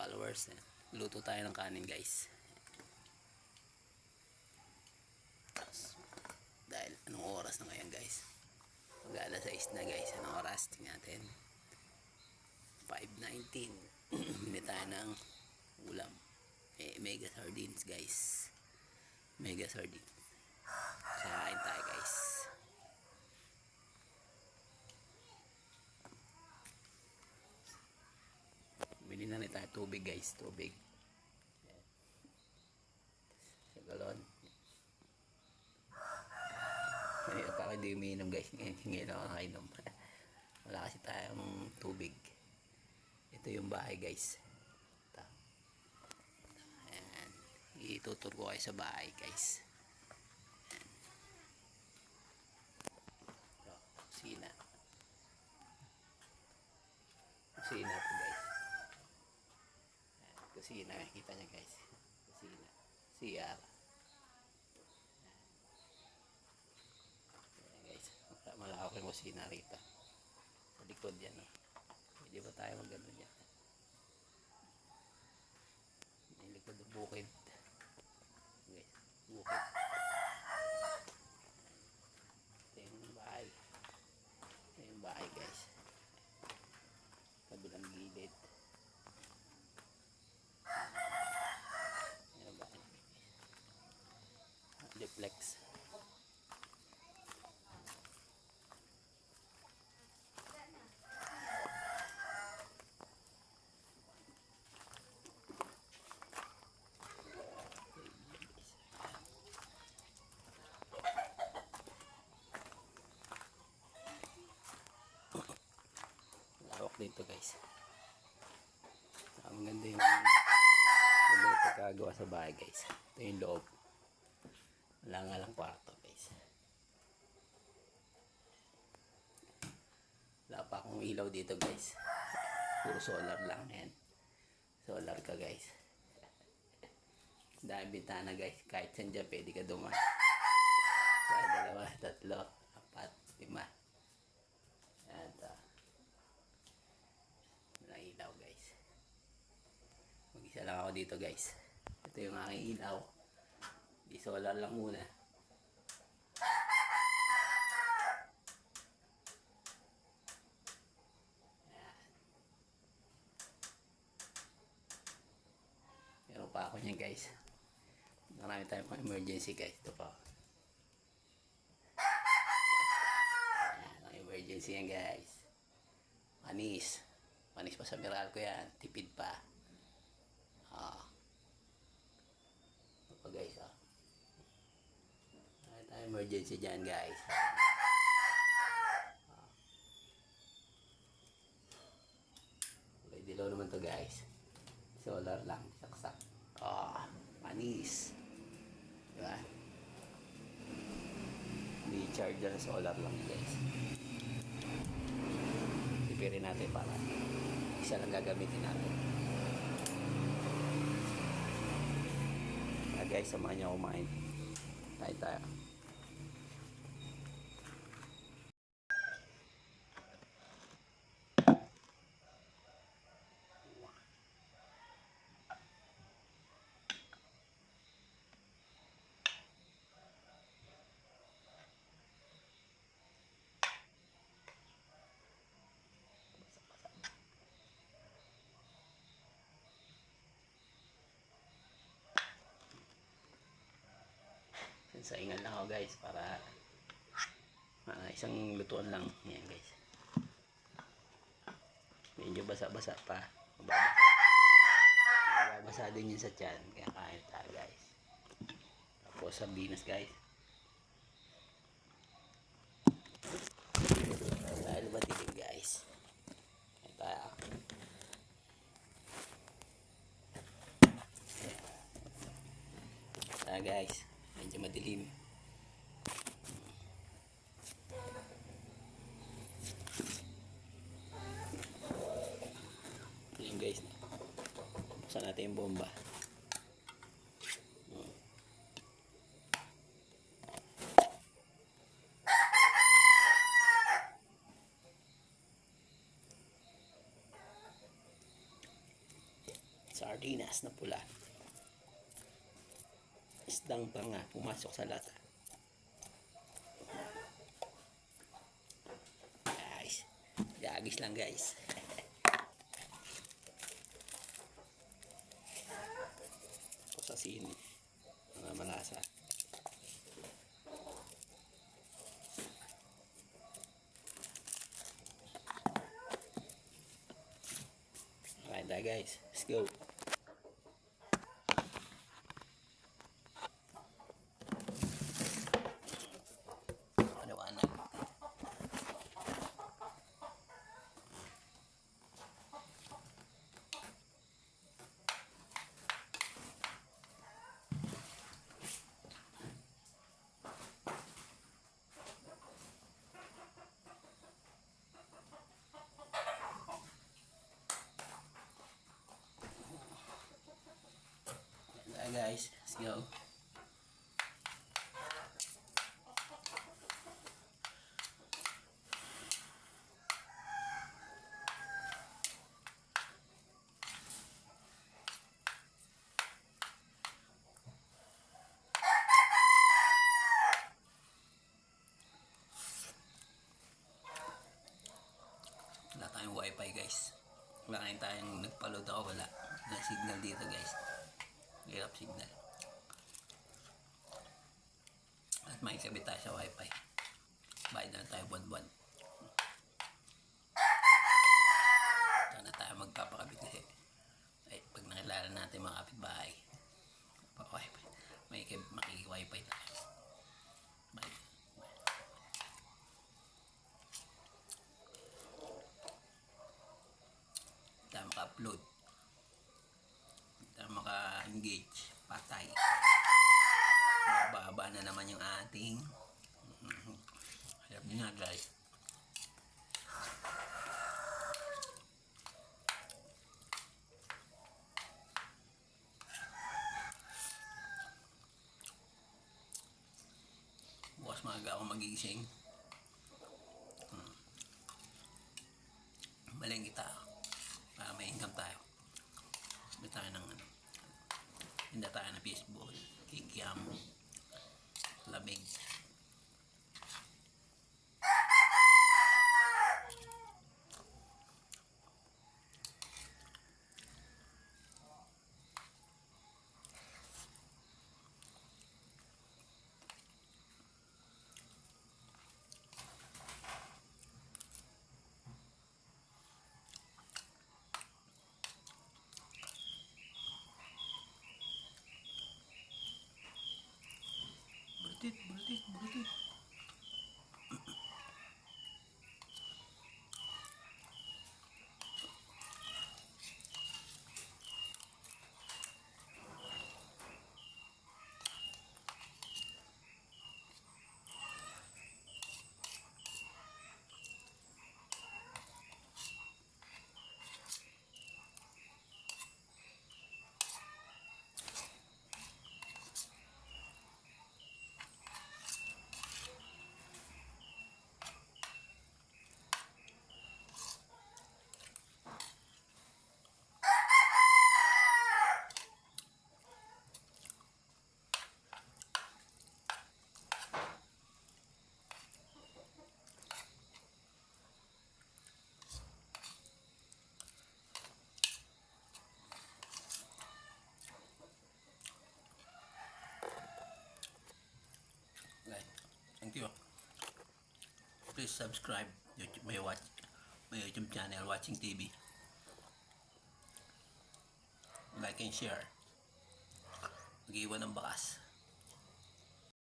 followers. Luto tayo ng kanin guys. Tapos, dahil anong oras na ngayon guys? Mag-alas 6 na guys. Anong oras? Tingnan natin. 5:19. Bili tayo ng ulam. Mega sardines guys. Mega sardines. Kain tayo guys. Bili na tayo tubig guys. Tubig. Sa galon. Ngayon ako hindi umiinom guys. Ngayon ako nakainom. Wala kasi tayong tubig. Ito yung bahay guys. Ayan. Itutur ko kayo sa bahay guys. Ito, kusina. Kusina po guys. Ayan, kusina. Kita nyo guys. Kusina. CR. Ayan guys. Malawak yung kusina rito. Sa likod yan. Pwede ba tayo mag-ano dyan? May likod ng bukid. Okay, bukid. Ito yung bahay. Ito yung bahay guys. Kabilang gilid. Ayan ang bahay. Duplex. Dito guys. Ang ganda yung pagkagawa sa bahay guys. Ito yung loob. Wala nga lang kwarto guys. Wala pa akong ilaw dito guys. Puro solar lang yan. Solar ka guys. Dahil bintana guys. Kahit saan dyan pwede ka duman. Kaya 2, 3, 4, 5. At ilaw guys. Mag-isa lang ako dito guys. Ito yung aking ilaw. Di solar lang muna. Ayan. Meron pa ako niyan guys. Marami tayong pang emergency guys. Ito pa. Ayan, ang emergency yan guys. Panis. Panis pa sa Meralco yan. Tipid pa. Ito pa guys. Ito emergency dyan guys. May dilaw naman to guys. Solar lang. Saksak. Panis. Diba? May charger solar lang guys. Tipirin natin para isa lang gagamitin natin. Guys, samahan niyo kumain. Kain tayo. Saingan lang ako guys para isang lutuan lang. Yan guys. Medyo basa-basa pa. Mababasa din yun sa tiyan. Kaya kain tayo guys. Tapos sardinas guys. Dahil matilig guys. Kain tayo. Tayo guys. Medyo madilim. Ayan guys. Buksan natin yung bomba. sardinas na pula. Isdang tanga pumasok sa lata. Guys, gagis lang guys. Ito sa sini, mga malasa. Alright na guys, let's go. Guys, let's go. Wala tayong wifi guys. Wala rin tayong nagpa-load ako, wala na signal dito guys. Hirap signal. At may sabit tayo sa wifi. Bayad na tayo buwan-buwan. Saan na tayo magpapakabit kasi ay pag nakilala natin mga kapitbahay pa wifi, may maki-wifi tayo. Tayo maka-upload, tayo maka-engage, patay. Mababa na naman yung ating hirap nga guys. Bukas maaga ako magising. Maling kita para may income tayo. Sabi tayo ng ano, hindi tayo na baseball, kikiam, lamig. Bulitit. Thank you. Please subscribe YouTube, my YouTube channel, Watching TV. Like and share. Mag-iwan ng bakas.